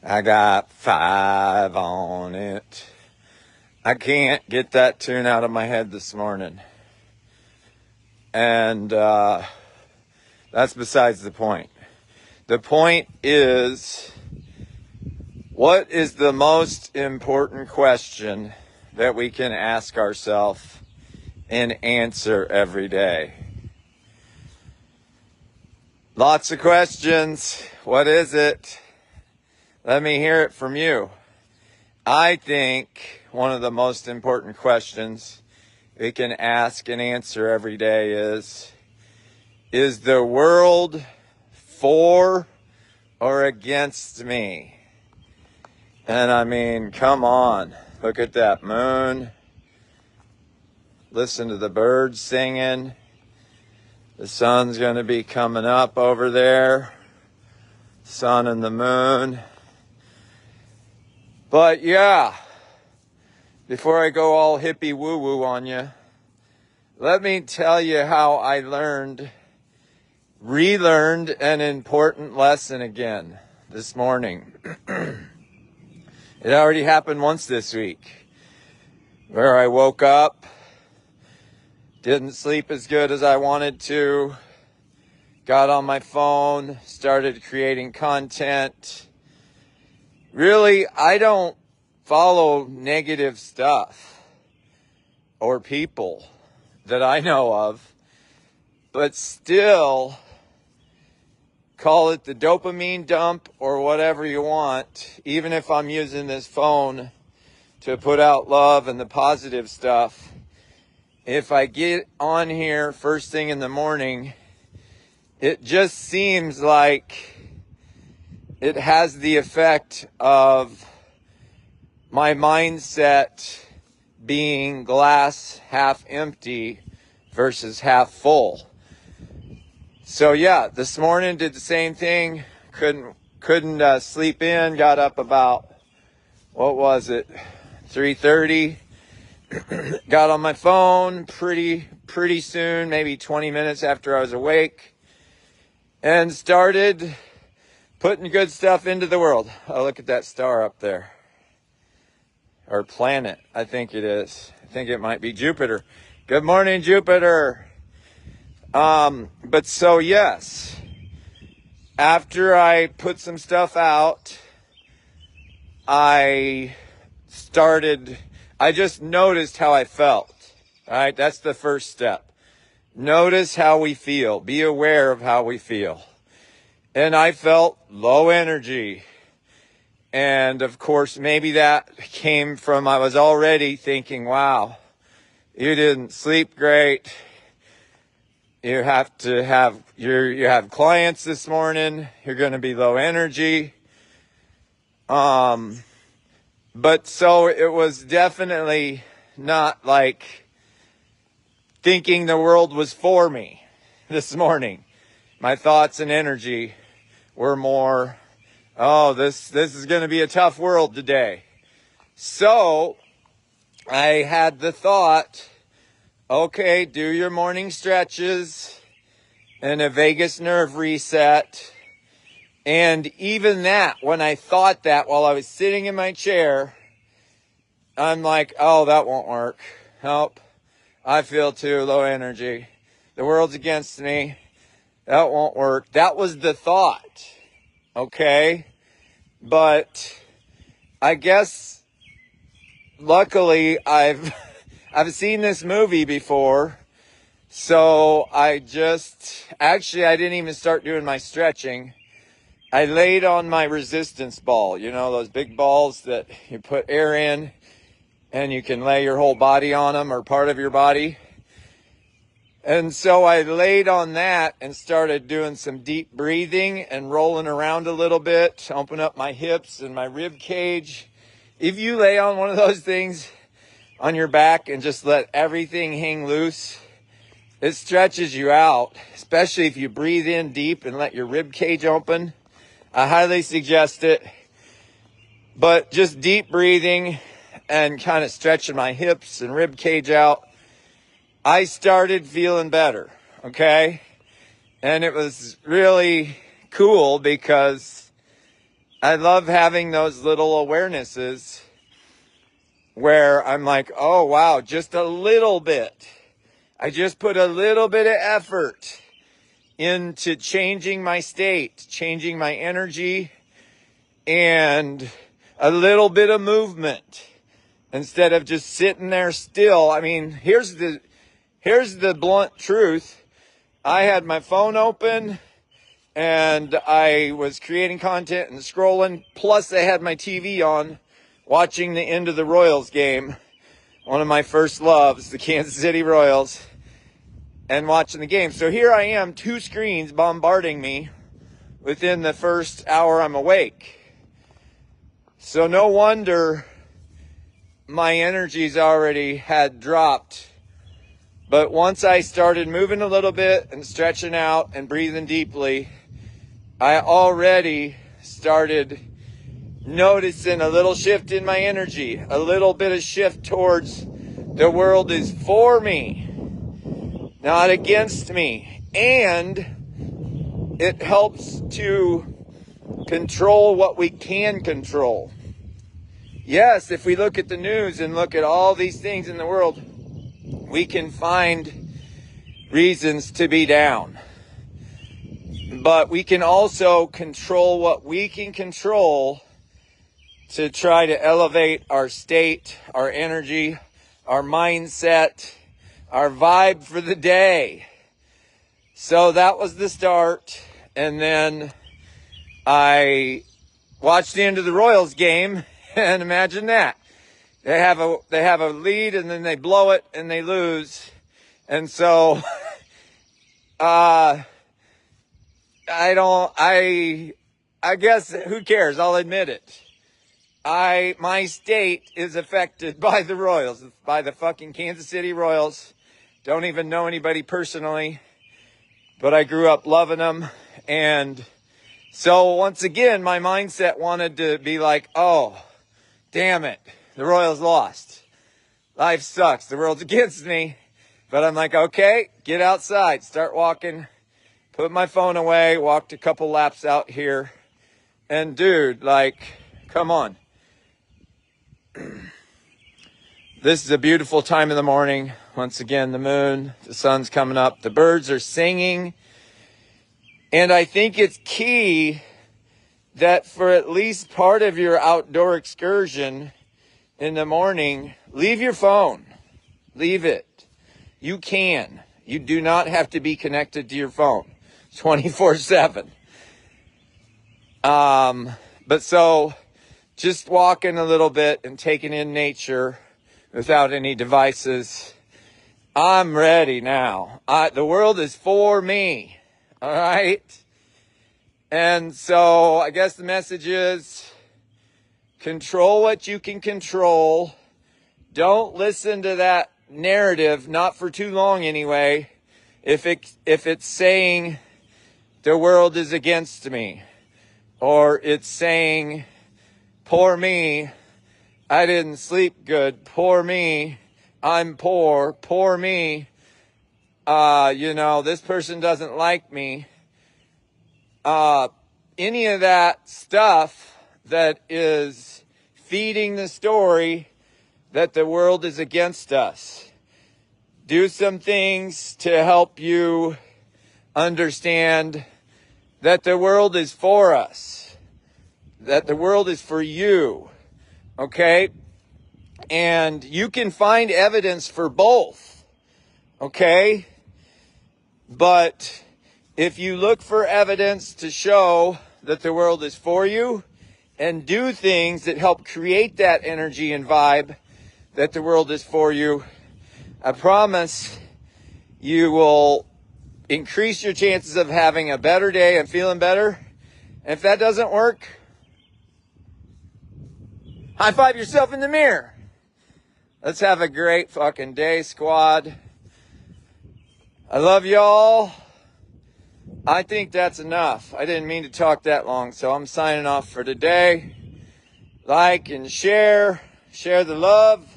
I got 5 on it. I can't get that tune out of my head this morning. And that's besides the point. The point is, what is the most important question that we can ask ourselves and answer every day? Lots of questions. What is it? Let me hear it from you. I think one of the most important questions we can ask and answer every day is the world for or against me? And I mean, come on, look at that moon. Listen to the birds singing. The sun's going to be coming up over there. Sun and the moon. But yeah, before I go all hippie woo-woo on you, let me tell you how I relearned an important lesson again this morning. It already happened once this week, where I woke up, didn't sleep as good as I wanted to, got on my phone, started creating content. Really, I don't follow negative stuff or people that I know of, but still, call it the dopamine dump or whatever you want, even if I'm using this phone to put out love and the positive stuff. If I get on here first thing in the morning, it just seems like it has the effect of my mindset being glass half empty versus half full. So yeah, this morning did the same thing. Couldn't sleep in. Got up about, what was it, 3:30. Got on my phone pretty soon, maybe 20 minutes after I was awake, and started putting good stuff into the world. Oh, look at that star up there. Or planet, I think it is. I think it might be Jupiter. Good morning, Jupiter. But so yes, after I put some stuff out, I just noticed how I felt. All right, that's the first step. Notice how we feel. Be aware of how we feel. And I felt low energy. And of course, maybe that came from I was already thinking, wow, you didn't sleep great. You have clients this morning. You're going to be low energy. But so it was definitely not like thinking the world was for me this morning. My thoughts and energy were more, oh, this is going to be a tough world today. So I had the thought, okay, do your morning stretches and a vagus nerve reset. And even that, when I thought that while I was sitting in my chair, I'm like, oh, that won't work. Nope. I feel too low energy. The world's against me. That won't work. That was the thought. Okay. But I guess luckily I've seen this movie before. So I didn't even start doing my stretching. I laid on my resistance ball, those big balls that you put air in and you can lay your whole body on them or part of your body. And so I laid on that and started doing some deep breathing and rolling around a little bit, open up my hips and my rib cage. If you lay on one of those things on your back and just let everything hang loose, it stretches you out, especially if you breathe in deep and let your rib cage open. I highly suggest it. But just deep breathing and kind of stretching my hips and rib cage out, I started feeling better, okay? And it was really cool because I love having those little awarenesses where I'm like, oh, wow, just a little bit. I just put a little bit of effort into changing my state, changing my energy, and a little bit of movement instead of just sitting there still. I mean, here's the blunt truth. I had my phone open and I was creating content and scrolling. Plus, I had my TV on, watching the end of the Royals game, one of my first loves, the Kansas City Royals, and watching the game. So here I am, 2 screens bombarding me within the first hour I'm awake. So no wonder my energies already had dropped. But once I started moving a little bit and stretching out and breathing deeply, I already started noticing a little shift in my energy, a little bit of shift towards the world is for me, not against me. And it helps to control what we can control. Yes, if we look at the news and look at all these things in the world, we can find reasons to be down. But we can also control what we can control to try to elevate our state, our energy, our mindset, our vibe for the day. So that was the start. And then I watched the end of the Royals game, and imagine that. They have a lead and then they blow it and they lose. And so I guess who cares? I'll admit it. My state is affected by the Royals, by the fucking Kansas City Royals. Don't even know anybody personally, but I grew up loving them. And so once again, my mindset wanted to be like, oh, damn it. The Royals lost. Life sucks. The world's against me. But I'm like, okay, get outside, start walking, put my phone away, walked a couple laps out here. And dude, like, come on. This is a beautiful time in the morning. Once again, the moon, the sun's coming up, the birds are singing. And I think it's key that for at least part of your outdoor excursion in the morning, leave your phone. Leave it. You can. You do not have to be connected to your phone 24/7. But so just walking a little bit and taking in nature without any devices. I'm ready now. The world is for me. All right. And so I guess the message is control what you can control. Don't listen to that narrative, not for too long anyway. If it's saying the world is against me, or it's saying, poor me, I didn't sleep good, poor me, I'm poor, poor me, this person doesn't like me. Any of that stuff that is feeding the story that the world is against us. Do some things to help you understand that the world is for us, that the world is for you, okay? And you can find evidence for both, okay? But if you look for evidence to show that the world is for you and do things that help create that energy and vibe that the world is for you, I promise you will increase your chances of having a better day and feeling better. And if that doesn't work, high five yourself in the mirror. Let's have a great fucking day, squad. I love y'all. I think that's enough. I didn't mean to talk that long, so I'm signing off for today. Like and share. Share the love.